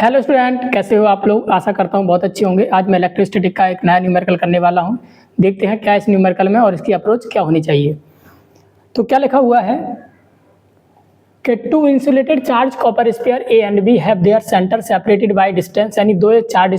Hello student, कैसे हो आप लोग। आशा करता हूँ बहुत अच्छे होंगे। आज मैं इलेक्ट्रोस्टैटिक का एक नया न्यूमेरिकल करने वाला हूँ। देखते हैं क्या इस न्यूमेरिकल में और इसकी अप्रोच क्या होनी चाहिए। तो क्या लिखा हुआ है कि two insulated charge copper sphere A and B have their centre separated by distance, यानी दो चार्ज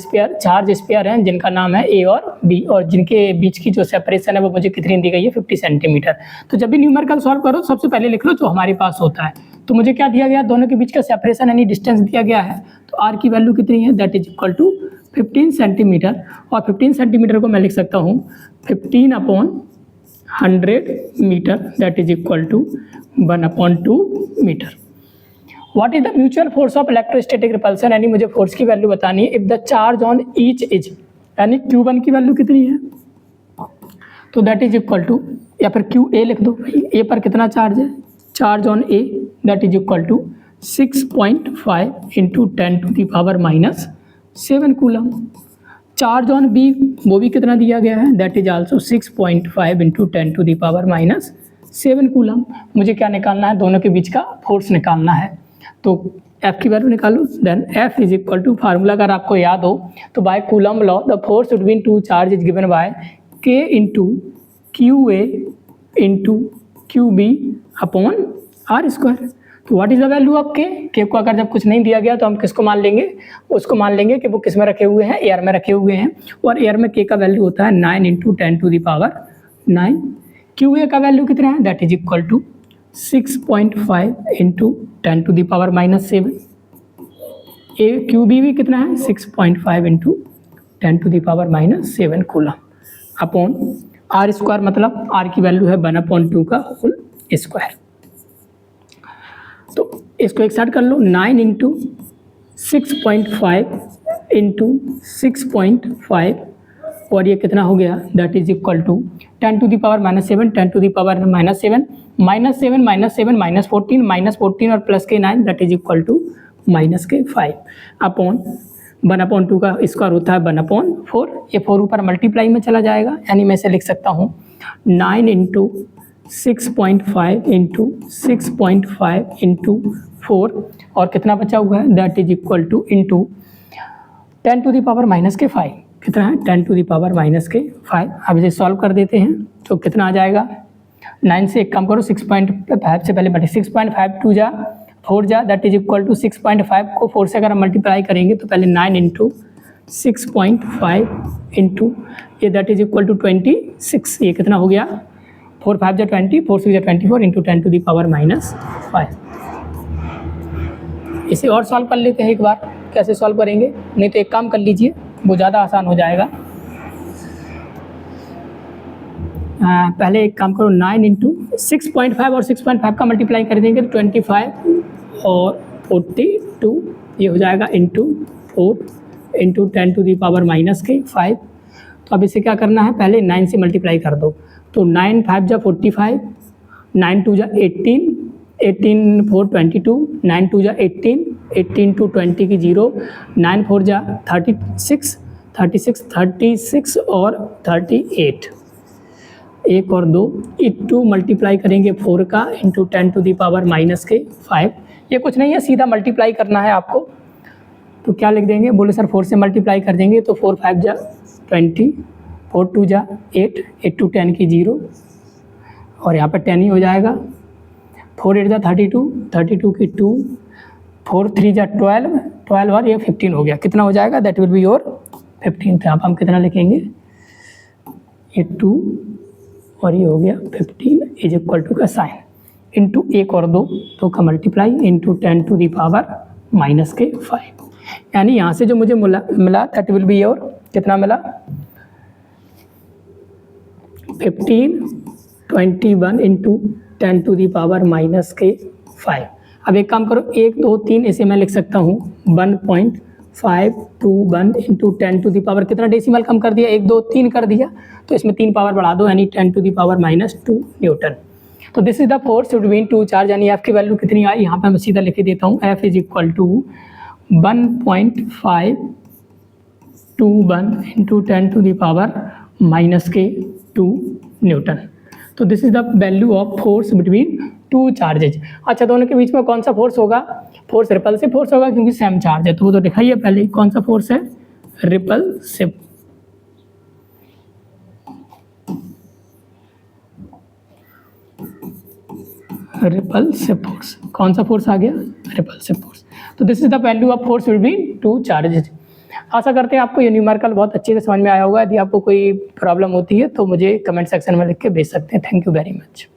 स्फीयर हैं जिनका नाम है ए और बी, और जिनके बीच की जो सेपरेशन है वो मुझे कितनी दी गई है 50 सेंटीमीटर। तो जब भी न्यूमेरिकल सॉल्व करो सबसे पहले लिख लो जो हमारे पास होता है। तो मुझे क्या दिया गया, दोनों के बीच का सेपरेशन यानी डिस्टेंस दिया गया है। तो आर की वैल्यू कितनी है, that is equal to 15 centimetre. और 15 सेंटीमीटर को मैं लिख सकता हूँ 15/100 metre, that is equal to 1/2 metre. What is the mutual force of electrostatic repulsion, यानी मुझे फोर्स की वैल्यू बतानी है if the charge on each is, यानी Q1 की वैल्यू कितनी है, तो दैट इज इक्वल टू, या फिर QA लिख दो, ए पर कितना चार्ज है, charge on A that is equal to 6.5 into 10⁻⁻7 coulomb. Charge on B वो भी कितना दिया गया है, that is also 6.5 into 10⁻⁻7 coulomb. मुझे क्या निकालना है, दोनों के बीच का फोर्स निकालना है। तो F की वैल्यू निकालो, then F is equal to, formula अगर आपको याद हो तो by Coulomb law the force between two charge is given by K into QA into QB upon R square. तो what is the value of K को अगर जब कुछ नहीं दिया गया तो हम किसको मान लेंगे, उसको मान लेंगे कि वो किस में रखे हुए हैं, एयर में रखे हुए हैं। और एयर में K का वैल्यू होता है 9 इंटू 10⁻9। QA का वैल्यू कितना है, that is equal to 6.5 into 10⁻⁻7। QB भी कितना है, 6.5 into 10⁻⁻7 coulomb upon R square, मतलब R की वैल्यू है 1/2 का होल स्क्वायर। तो इसको एक साइड कर लो, 9 इंटू 6.5 इंटू 6.5 और ये कितना हो गया, दैट इज इक्वल टू 10⁻⁻7 10⁻⁻7 -7 -14 और प्लस के 9 that is equal to -5 upon 1/2 का स्क्वायर होता है 1/4। ये 4 ऊपर मल्टीप्लाई में चला जाएगा, यानी मैं इसे लिख सकता हूँ 9 इंटू 6.5 इंटू 6.5 इंटू 4 और कितना बचा हुआ है, that is equal two into 10⁻⁻5 कितना है, 10⁻⁻5। अब इसे सॉल्व कर देते हैं तो कितना आ जाएगा, 9 से एक कम करो, 6.5 से पहले बटे 6.5 2 जा 4 जा दैट इज इक्वल टू 6.5 को 4 से अगर हम मल्टीप्लाई करेंगे तो पहले 9 इंटू 6.5 इंटू ये दैट इज इक्वल टू 26। ये कितना हो गया, 4 5 जा 20, 4 6 जा 24 इंटू 10⁻⁻5। इसे और सॉल्व कर लेते हैं एक बार, कैसे सॉल्व करेंगे, नहीं तो एक काम कर लीजिए वो ज़्यादा आसान हो जाएगा। पहले एक काम करो, 9 इंटू 6.5 और 6.5 का मल्टीप्लाई कर देंगे तो 25 और 42 ये हो जाएगा इंटू 4 इंटू 10⁻⁻5। तो अब इसे क्या करना है, पहले 9 से मल्टीप्लाई कर दो, तो 9 5 जा 45, 9 2 जा 18, 18 4 22, 9 2 जा 18, 18 टू 20 की 0, 9 4 जा 36, 36 और 38, एक और 2, 2 मल्टीप्लाई करेंगे 4 का इंटू 10⁻⁻5। ये कुछ नहीं है, सीधा मल्टीप्लाई करना है आपको। तो क्या लिख देंगे, बोले सर 4 से मल्टीप्लाई कर देंगे तो 4 5 जा 20, 4 2 जा 8, 8 टू 10 की 0 और यहाँ पर 10 ही हो जाएगा, 4 8 जा 32, 32 की 2, 4 3 जा 12, 12 और ये 15 हो गया। कितना हो जाएगा, दैट विल बी योर 15। तो यहाँ पर हम कितना लिखेंगे, ये 2 और ये हो गया 15 इज इक्वल टू का साइन इंटू 1 और 2 तो का मल्टीप्लाई इंटू 10⁻⁻5। यानी यहाँ से जो मुझे मिला दैट विल बी योर, कितना मिला, 15 21 इंटू 10⁻⁻5। अब एक काम करो, 1 2 3 इसे मैं लिख सकता हूँ 1.521 इंटू 10⁻, कितना डेसिमल कम कर दिया, 1 2 3 कर दिया, तो इसमें 3 पावर बढ़ा दो यानी 10⁻⁻2 न्यूटन। तो this is the force between two charge, यानी F की वैल्यू कितनी आई, यहाँ पे मैं सीधा लिख देता हूँ, F is equal to 1.521 into 10⁻⁻2 newton. तो this is the value of force between two charges. अच्छा, दोनों के बीच में कौन सा फोर्स होगा? फोर्स रिपल्सिव फोर्स होगा क्योंकि सेम चार्ज है, तो वो तो दिखाइए पहले कौन सा फोर्स है, रिपल्सिव। रिपल्सिव फोर्स, कौन सा फोर्स आ गया? Repulsive force. तो this is the value of force between two charges. आशा करते हैं आपको ये न्यूमेरिकल बहुत अच्छे से समझ में आया होगा। यदि आपको कोई प्रॉब्लम होती है तो मुझे कमेंट सेक्शन में लिख के भेज सकते हैं। Thank you very much.